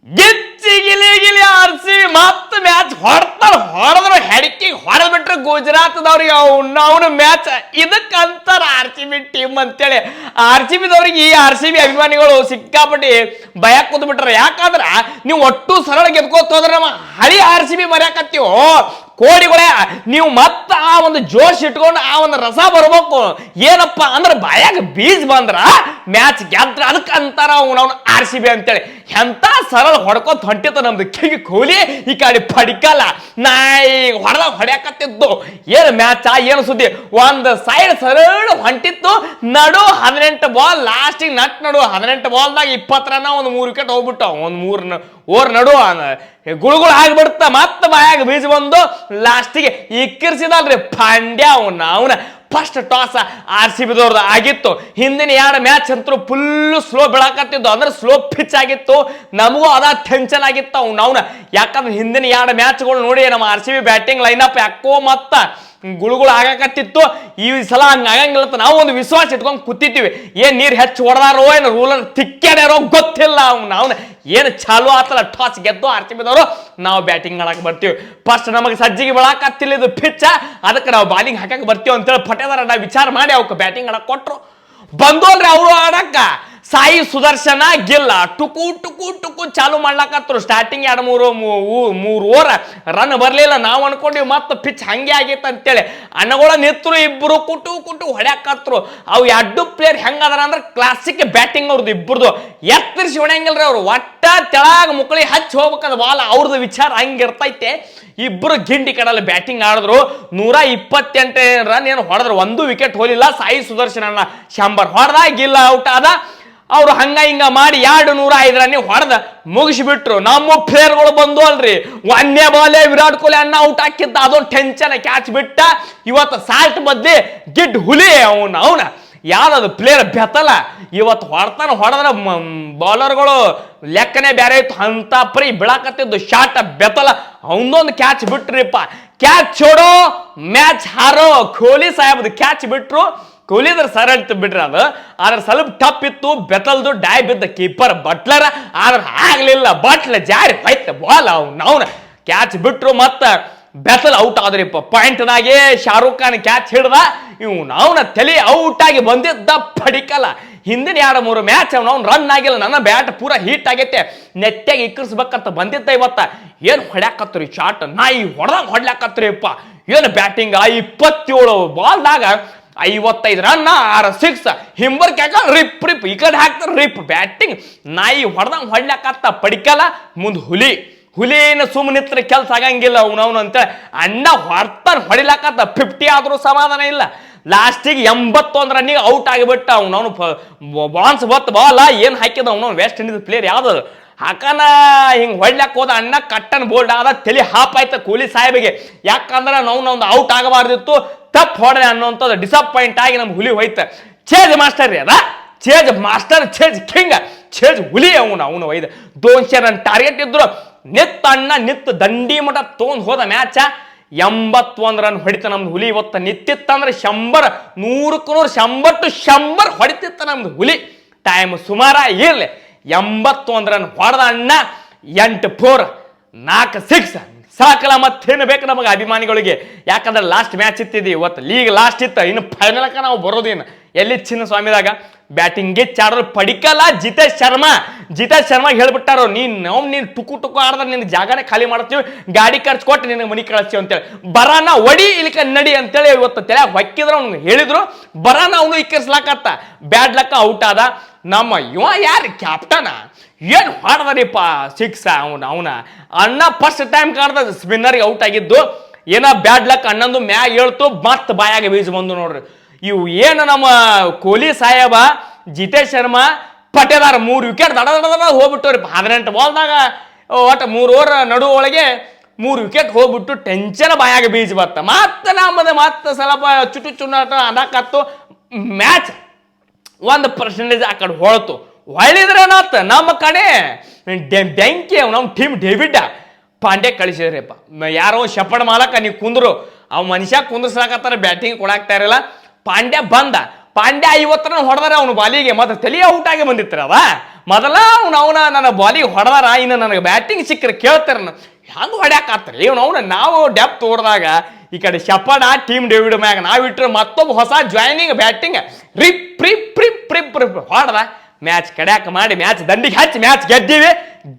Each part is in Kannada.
ಗಿಚ್ಚಿ ಗಿಲಿ ಗಿಲಿ ಆರ್ಸಿ ಮತ್ತ ಮ್ಯಾಚ್ ಹೊಡೆದ್ರು ಹೆಡಕಿಗೆ ಹೊಡೆದ್ ಬಿಟ್ರೆ ಗುಜರಾತ್ದವ್ರಿಗೆ ಅವನ ಮ್ಯಾಚ್ ಇದಕ್ಕಂತಾರ RCB ಟೀಮ್ ಅಂತೇಳಿ. RCB ದವ್ರಿಗೆ ಈ RCB ಅಭಿಮಾನಿಗಳು ಸಿಕ್ಕಾಪಟ್ಟಿ ಭಯ ಕೂತ್ ಬಿಟ್ರ. ಯಾಕಂದ್ರ ನೀವು ಒಟ್ಟು ಸರಳ ಗೆದ್ಕೋತ ಹೋದ್ರೆ ನಮ್ಮ ಹಳಿ RCB ಮರ್ಯಾಕತ್ತೀವೋ ಕೋಡಿಗಳೇ. ನೀವು ಮತ್ತ ಆ ಒಂದು ಜೋಶ್ ಇಟ್ಕೊಂಡು ಆ ಒಂದು ರಸ ಬರ್ಬೇಕು. ಏನಪ್ಪ ಅಂದ್ರೆ ಬಾಯಾಗ ಬೀಜ ಬಂದ್ರ ಮ್ಯಾಚ್ ಗೆದ್ರ ಅದಕ್ಕೆ ಅಂತಾರ ಅವ್ನ RCB ಅಂತೇಳಿ. ಎಂತ ಸರಳ ಹೊಡ್ಕೋತ ಹೊಂಟಿತ್ತು ನಮ್ದು ಕಿಂಗ್ ಕೊಹ್ಲಿ, ಈ ಕಡೆ ಪಡಿಕಲ್ಲ ನಾಯಿ ಹೊಡ್ಯಾಕತ್ತಿದ್ದು. ಏನು ಮ್ಯಾಚ್ ಏನು ಸುದ್ದಿ, ಒಂದು ಸೈಡ್ ಸರಳ ಹೊಂಟಿತ್ತು. ನಡು 18 ಬಾಲ್, ಲಾಸ್ಟಿಗೆ ನಡು 18 ಬಾಲ್ದಾಗ 20 ರನ್, ಒಂದು 3 ವಿಕೆಟ್ ಹೋಗ್ಬಿಟ್ಟು ಒಂದು 3 ಓವರ್ ನಡು ಗುಳುಗುಳು ಆಗ್ಬಿಡ್ತ. ಮತ್ತೆ ಬಾಯಾಗ ಬೀಜ ಬಂದು ಲಾಸ್ಟಿಗೆ ಇಕ್ಕಿರ್ಸಿದಲ್ರಿ ಪಾಂಡ್ಯ ಅವನ ಫಸ್ಟ್ ಟಾಸ್ RCB ದವ್ರದ್ದು ಆಗಿತ್ತು. ಹಿಂದಿನ 2 ಮ್ಯಾಚ್ ಅಂತೂ ಫುಲ್ ಸ್ಲೋ ಬೆಳಕತ್ತಿದ್ದು, ಅಂದ್ರೆ ಸ್ಲೋ ಪಿಚ್ ಆಗಿತ್ತು. ನಮಗೂ ಅದ ಟೆನ್ಷನ್ ಆಗಿತ್ತು ಅವನ. ಯಾಕಂದ್ರೆ ಹಿಂದಿನ 2 ಮ್ಯಾಚ್ಗಳು ನೋಡಿ ನಮ್ಮ RCB ಬ್ಯಾಟಿಂಗ್ ಲೈನಪ್ ಯಾಕೋ ಮತ್ತ ಗುಳುಗುಳು ಆಗಾಕತ್ತಿತ್ತು. ಈ ಸಲ ಹಂಗ ಆಗಂಗಿಲ್ಲ ನಾವು ಒಂದು ವಿಶ್ವಾಸ ಇಟ್ಕೊಂಡು ಕೂತಿದ್ದೀವಿ. ಏನ್ ನೀರ್ ಹೆಚ್ಚು ಹೊಡೆದಾರೋ ಏನು ರೂಲರ್ ತಿಕ್ಕ್ಯಾಡ್ಯಾರೋ ಗೊತ್ತಿಲ್ಲ. ಅವನ ಏನು ಚಾಲು ಆತಲ್ಲ ಟಾಸ್ ಗೆದ್ದು RCB ದವರು ನಾವು ಬ್ಯಾಟಿಂಗ್ ಆಡಕ್ ಬರ್ತೀವಿ. ಫಸ್ಟ್ ನಮಗೆ ಸಜ್ಜಿಗೆ ಬೆಳಕತ್ತಿಲ್ಲ ಇದು ಪಿಚ್ಚ, ಅದಕ್ಕೆ ನಾವು ಬಾಲಿಂಗ್ ಹಾಕಕ್ ಬರ್ತೀವಿ ಅಂತೇಳಿ ಪಟೇದಾರ ನಾವು ವಿಚಾರ ಮಾಡಿ ಅವಕ್ಕೆ ಬ್ಯಾಟಿಂಗ್ ಆಡಕ್ ಕೊಟ್ರು. ಬಂದೋಲ್ರಿ ಅವರು ಆಡಕ್ಕ. ಸಾಯಿ ಸುದರ್ಶನ ಗಿಲ್ಲ ಟುಕು ಟುಕು ಟುಕು ಚಾಲು ಮಾಡ್ಲಾಕತ್ರು. ಸ್ಟಾರ್ಟಿಂಗ್ 2-3 ಓವರ್ ರನ್ ಬರ್ಲಿಲ್ಲ. ನಾವು ಅನ್ಕೊಂಡಿವಿ ಮತ್ತೆ ಪಿಚ್ ಹಂಗೆ ಆಗೈತೆ ಅಂತೇಳಿ. ಅಣ್ಣಗಳ ನಿತ್ರು ಇಬ್ಬರು ಕುಟು ಹೊಡ್ಯಾಕತ್ರು. ಅವು 2 ಪ್ಲೇಯರ್ ಹೆಂಗದಾರ ಅಂದ್ರೆ ಕ್ಲಾಸಿಕ್ ಬ್ಯಾಟಿಂಗ್ ಅವ್ರದ್ದು ಇಬ್ಬರದು. ಎತ್ತರಿಸಿ ಹೊಡ್ಯಂಗಿಲ್ರಿ ಅವ್ರು, ಒಟ್ಟ ತೆಳಗ ಮುಕ್ಕಳಿ ಹಚ್ಚಿ ಹೋಗ್ಬೇಕಂದ ಬಾಲ್ ಅವ್ರದ್ದು ವಿಚಾರ ಹಂಗಿರ್ತೈತೆ. ಇಬ್ಬರು ಗಿಂಡಿ ಕಡಲ್ಲ ಬ್ಯಾಟಿಂಗ್ ಆಡಿದ್ರು. 128 ರನ್ ಏನು ಹೊಡೆದ್ರು, 1 ವಿಕೆಟ್ ಹೋಲಿಲ್ಲ. ಸಾಯಿ ಸುದರ್ಶನ 100 ಹೊಡೆದ, ಗಿಲ್ಲ ಔಟ್ ಆದ. ಅವ್ರು ಹಂಗ ಹಿಂಗ ಮಾಡಿ 205 ರನ್ ಹೊಡೆದ ಮುಗಿಸಿಬಿಟ್ರು. ನಮ್ಮ ಪ್ಲೇಯರ್ಗಳು ಬಂದು ಅಲ್ರಿ, 1ನೇ ಬಾಲೇ ವಿರಾಟ್ ಕೊಹ್ಲಿ ಅಣ್ಣ ಔಟ್ ಹಾಕಿದ್ದ, ಅದೊಂದು ಟೆನ್ಷನ್ ಕ್ಯಾಚ್ ಬಿಟ್ಟ. ಇವತ್ತು ಸಾಲ್ಟ್ ಬದ್ಲಿ ಗಿಡ್ ಹುಲಿ ಅವನ ಯಾವ್ದದು ಪ್ಲೇಯರ್ ಬೆತ್ತಲ ಇವತ್ತು ಹೊಡೆದ್ರೆ ಬೌಲರ್ಗಳು ಲೆಕ್ಕನೆ ಬೇರೆ ಇತ್ತು. ಅಂತ ಪರಿ ಬಿಳಾಕತ್ತಿದ್ದು ಶಾಟ್ ಬೆತ್ತಲ ಅವನೊಂದು ಕ್ಯಾಚ್ ಬಿಟ್ರಿಪ್ಪ. ಕ್ಯಾಚ್ छोड़ो ಮ್ಯಾಚ್ ಹಾರೋ ಕೊಹ್ಲಿ ಸಾಹೇಬ್ದು ಕ್ಯಾಚ್ ಬಿಟ್ರು. ಕೊಹ್ಲಿದ್ರ ಸರಳ ಬಿಟ್ರಿ ಅದು, ಆದ್ರೆ ಸ್ವಲ್ಪ ಟಪ್ ಇತ್ತು. ಬೆತ್ತಲ್ದು ಡೈ ಬಿದ್ದ ಕೀಪರ್ ಬಟ್ಲರ್, ಆದ್ರೆ ಆಗ್ಲಿಲ್ಲ. ಬಟ್ಲ ಜಾರಿ ಹೋಯ್ತ ಬಾಲ್ ಅವನ ಕ್ಯಾಚ್ ಬಿಟ್ರು. ಮತ್ತ ಬೆತ್ತಲ್ ಔಟ್ ಆದ್ರಿಪ್ಪ. ಪಾಯಿಂಟ್ದಾಗೆ ಶಾರುಖ್ ಖಾನ್ ಕ್ಯಾಚ್ ಹಿಡ್ದ. ಅವನ ತಲೆ ಔಟ್ ಆಗಿ ಬಂದಿದ್ದ ಪಡಿಕಲ್ಲ. ಹಿಂದಿನ 2-3 ಮ್ಯಾಚ್ ಅವ್ನು ರನ್ ಆಗಿಲ್ಲ. ನನ್ನ ಬ್ಯಾಟ್ ಪೂರಾ ಹೀಟ್ ಆಗೈತೆ, ನೆಟ್ಟಾಗಿ ಇಕ್ಕರ್ಸ್ಬೇಕಂತ ಬಂದಿದ್ದ. ಇವತ್ತ ಏನು ಹೊಡ್ಯಾಕತ್ರಿ ಶಾಟ್, ನಾಯಿ ಹೊಡ್ಲಾಕತ್ರಿಪ್ಪ. ಏನು ಬ್ಯಾಟಿಂಗ್ 27 ಬಾಲ್ದಾಗ 55 ರನ್, 6 ಸಿಕ್ಸ್. ಹಿಂಬರ್ಕ್ ಯಾಕ ರಿಪ್ ಈ ಕಡೆ ಹಾಕ್ತಾರ ರಿಪ್. ಬ್ಯಾಟಿಂಗ್ ನಾಯಿ ಹೊಡ್ಲಾಕತ್ತ ಪಡಿಕಲ್ಲ. ಮುಂದ್ ಹುಲಿನ ಸುಮ್ಮನಿತ್ರ ಕೆಲ್ಸ ಆಗಂಗಿಲ್ಲ ಅವನವನು ಅಂತೇಳಿ ಅಣ್ಣ ಹೊಡಿಲಾಕತ್ತ. 50 ಆದ್ರೂ ಸಮಾಧಾನ ಇಲ್ಲ. ಲಾಸ್ಟಿಗೆ 81 ರನ್ನಿಗೆ ಔಟ್ ಆಗಿಬಿಟ್ಟ. ಅವನವನು ಬಾನ್ಸ್ ಬತ್ ಬಾಲ ಏನು ಹಾಕಿದ ಅವನವನು ವೆಸ್ಟ್ ಇಂಡೀಸ್ ಪ್ಲೇಯರ್ ಯಾವ್ದು ಹಾಕನ ಹಿಂಗೆ ಹೊಡ್ಲಾಕ್ ಹೋದ. ಅಣ್ಣ ಕಟ್ಟನ್ ಬೋಲ್ಡ್ ಆದ, ತಲೆ ಹಾಪ್ ಆಯ್ತ ಕೊಹ್ಲಿ ಸಾಹೇಬಿಗೆ. ಯಾಕಂದ್ರೆ ನಾವು ಔಟ್ ಆಗಬಾರ್ದಿತ್ತು, ತಪ್ಪು ಹೊಡೆ ಅನ್ನೋಂಥದ್ದು ಡಿಸಪಾಯಿಂಟ್ ಆಗಿ ನಮ್ಗೆ ಹುಲಿ ಹೋಯ್ತ. ಚೇಜ್ ಮಾಸ್ಟರ್ ರೀ ಅದ, ಚೇಜ್ ಮಾಸ್ಟರ್, ಚೇಜ್ ಕಿಂಗ್, ಚೇಜ್ ಹುಲಿ ಅವನು ಒಯ್ದ. 200 ರನ್ ಟಾರ್ಗೆಟ್ ಇದ್ರು. ನಿತ್ತ ದಂಡಿ ಮಠ ತೊಗೊಂಡು ಹೋದ ಮ್ಯಾಚ. 81 ರನ್ ಹೊಡಿತ ನಮ್ದು ಹುಲಿ. ಇವತ್ತು ನಿತ್ತಿತ್ತಂದ್ರೆ 100, 100 ಹೊಡಿತಿತ್ತ ನಮ್ದು ಹುಲಿ. ಟೈಮ್ ಸುಮಾರ ಇರ್ಲಿ. 81 ರನ್ ಹೊಡೆದ ಅಣ್ಣ. 8 4, 4 6 ಸಾಕಲ್ಲ. ಮತ್ತೇನು ಬೇಕು ನಮಗೆ ಅಭಿಮಾನಿಗಳಿಗೆ? ಯಾಕಂದ್ರೆ ಲಾಸ್ಟ್ ಮ್ಯಾಚ್ ಇತ್ತಿದ್ದಿ, ಇವತ್ತು ಲೀಗ್ ಲಾಸ್ಟ್ ಇತ್ತು. ಇನ್ನು ಫೈನಲ್ಕ ನಾವು ಬರೋದೇನು ಎಲ್ಲಿ ಚಿನ್ನ ಸ್ವಾಮಿದಾಗ ಬ್ಯಾಟಿಂಗ್ ಚಾಡೋರು ಪಡಿಕಲ್ಲ. ಜಿತೇಶ್ ಶರ್ಮಾ ಹೇಳ್ಬಿಟ್ಟಾರೋ, ನೀನು ಟುಕು ಆಡಿದ್ರೆ ನಿನ್ ಜಾಗನೇ ಖಾಲಿ ಮಾಡ್ತೀವಿ, ಗಾಡಿ ಖರ್ಚು ಕೊಟ್ಟು ನಿನಗೆ ಮನಿ ಕಳಿಸ್ತೀವಿ ಅಂತೇಳಿ. ಬರಾನ ಒಡಿ ಇಲ್ಲಿಕ ನಡಿ ಅಂತೇಳಿ ಇವತ್ತು ತಲೆ ಹೊಕ್ಕಿದ್ರು. ಅವ್ನು ಹೇಳಿದ್ರು, ಬರಾನ ಅವನು ಇಕ್ಕಿರ್ಸ್ಲಾಕತ್ತ. ಬ್ಯಾಡ್ ಲಕ್ಕ ಔಟ್ ಆದ. ನಮ್ಮ ಇವ ಯಾರು ಕ್ಯಾಪ್ಟನ ಏನು ಹೊಡೆದರಿಪ್ಪ ಸಿಕ್ಸ್. ಅವನ ಅಣ್ಣ ಫಸ್ಟ್ ಟೈಮ್ ಕಾಡ್ದ ಸ್ಪಿನ್ನರ್ಗೆ ಔಟ್ ಆಗಿದ್ದು. ಏನೋ ಬ್ಯಾಡ್ ಲಕ್ ಅಣ್ಣಂದು ಮ್ಯಾಗ ಹೇಳ್ತು, ಮತ್ತೆ ಬಾಯಾಗ ಬೀಜ ಬಂದು ನೋಡ್ರಿ. ಇವು ಏನು ನಮ್ಮ ಕೊಹ್ಲಿ ಸಾಹೇಬ, ಜಿತೇಶ್ ಶರ್ಮಾ, ಪಟೇದಾರ 3 ವಿಕೆಟ್ ದಡ ಹೋಗ್ಬಿಟ್ಟವ್ರಿ. 18 ಬಾಲ್ದಾಗ ಒಟ್ಟು 3 ಓವರ್ ನಡು ಒಳಗೆ 3 ವಿಕೆಟ್ ಹೋಗ್ಬಿಟ್ಟು ಟೆನ್ಷನ್ ಬಾಯಾಗ ಬೀಜ ಬತ್ತ. ಮತ್ತೆ ಸ್ವಲ್ಪ ಚುಟು ಚುನಾಟ ಅನ್ನಕತ್ತು. ಮ್ಯಾಚ್ 1% ಆ ಕಡೆ ಹೊಳ್ತು. ಹೊಳಿದ್ರೇನಾತ ನಮ್ಮ ಕಡೆ ಬೆಂಕಿ. ನಮ್ಮ ಟೀಮ್ ಡೇವಿಡ್ ಪಾಂಡೆ ಕಳಿಸಿದ್ರಿಪ್ಪ. ಯಾರೋ ಶಪಡ್ ಮಾಲಕ ನೀವು ಕುಂದ್ರು, ಅವ್ ಮನುಷ್ಯ ಕುಂದ್ರಸಾಕತ್ತಾರ, ಬ್ಯಾಟಿಂಗ್ ಕೊಡಾಕ್ತಾ ಇರಲ್ಲ. ಪಾಂಡ್ಯ ಬಂದ. ಪಾಂಡ್ಯ 50 ರನ್ ಹೊಡೆದ್ರೆ ಅವನು ಬಾಲಿಗೆ ಮತ್ತೆ ತಲೆ ಔಟ್ ಆಗಿ ಬಂದಿತ್ತು ಅವ. ಮೊದಲ ಅವನ ನನ್ನ ಬಾಲಿಗೆ ಹೊಡೆದಾರ ಇನ್ನು ನನಗೆ ಬ್ಯಾಟಿಂಗ್ ಸಿಕ್ಕರೆ ಕೇಳ್ತಾರ ಹೆಂಗೆ ಹೊಡ್ಯಾಕತ್ತಾರೆ ಇವನು ನಾವು ಡೆಪ್ತ್ ಹೊಡೆದಾಗ ಈ ಕಡೆ ಶಪಡ ಟೀಮ್ ಡೇವಿಡ್ ಮ್ಯಾಗ ನಾವಿಟ್ರೆ ಮತ್ತೊಬ್ಬ ಹೊಸ ಜಾಯ್ನಿಂಗ್ ಬ್ಯಾಟಿಂಗ್ ರಿಪ್ ಹೊಡೆದ ಮ್ಯಾಚ್ ಕಡ್ಯಾಕ ಮಾಡಿ ಮ್ಯಾಚ್ ದಂಡಿಗೆ ಹಚ್ಚಿ ಮ್ಯಾಚ್ ಗೆದ್ದೀವಿ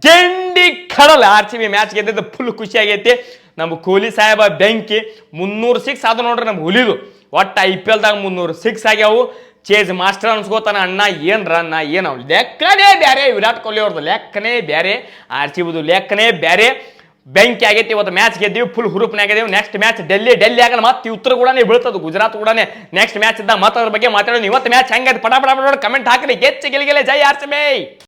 ಗೆಂಡಿ ಕಡಲ್ಲ RCB ಮ್ಯಾಚ್ ಗೆದ್ದಿದ್ದು ಫುಲ್ ಖುಷಿ ಆಗೈತಿ ನಮ್ಮ ಕೊಹ್ಲಿ ಸಾಹೇಬ ಬೆಂಕಿ 306 ಆದ ನೋಡ್ರಿ ನಮ್ಮ ಹುಲಿದು ಒಟ್ಟು IPLದಾಗ 306 ಆಗ್ಯಾವು ಚೇಜ್ ಮಾಸ್ಟರ್ ಅನ್ಸ್ಕೋತಾನ ಅಣ್ಣ ಏನು ರನ್ನ ಏನು ಲೆಕ್ಕನೇ ಬೇರೆ ವಿರಾಟ್ ಕೊಹ್ಲಿ ಅವ್ರದ್ದು ಲೆಕ್ಕನೇ ಬೇರೆ RCBದು ಲೆಕ್ಕನೇ ಬೇರೆ ಬೆಂಕಿ ಆಗೈತಿ ಇವತ್ತು ಮ್ಯಾಚ್ ಗೆದ್ದೀವಿ ಫುಲ್ ಹುರುಪ್ನಾಗಿದ್ದೀವಿ ನೆಕ್ಸ್ಟ್ ಮ್ಯಾಚ್ ಡೆಲ್ಲಿ ಆಗಲ್ಲ ಮತ್ತೆ ಉತ್ತರ ಕೂಡ ಬೀಳ್ತದೆ ಗುಜರಾತ್ ಕೂಡ ನೆಕ್ಸ್ಟ್ ಮ್ಯಾಚ್ ಇದ್ದ ಮತ್ತೆ ಅದ್ರ ಬಗ್ಗೆ ಮಾತಾಡೋದು ಇವತ್ತು ಮ್ಯಾಚ್ ಹೆಂಗಾಯ್ತು ಪಟ ಕಮೆಂಟ್ ಹಾಕಲಿ ಗೆಚ್ಚ ಗೆಲ್ಗೆಲೆ ಜೈ RCB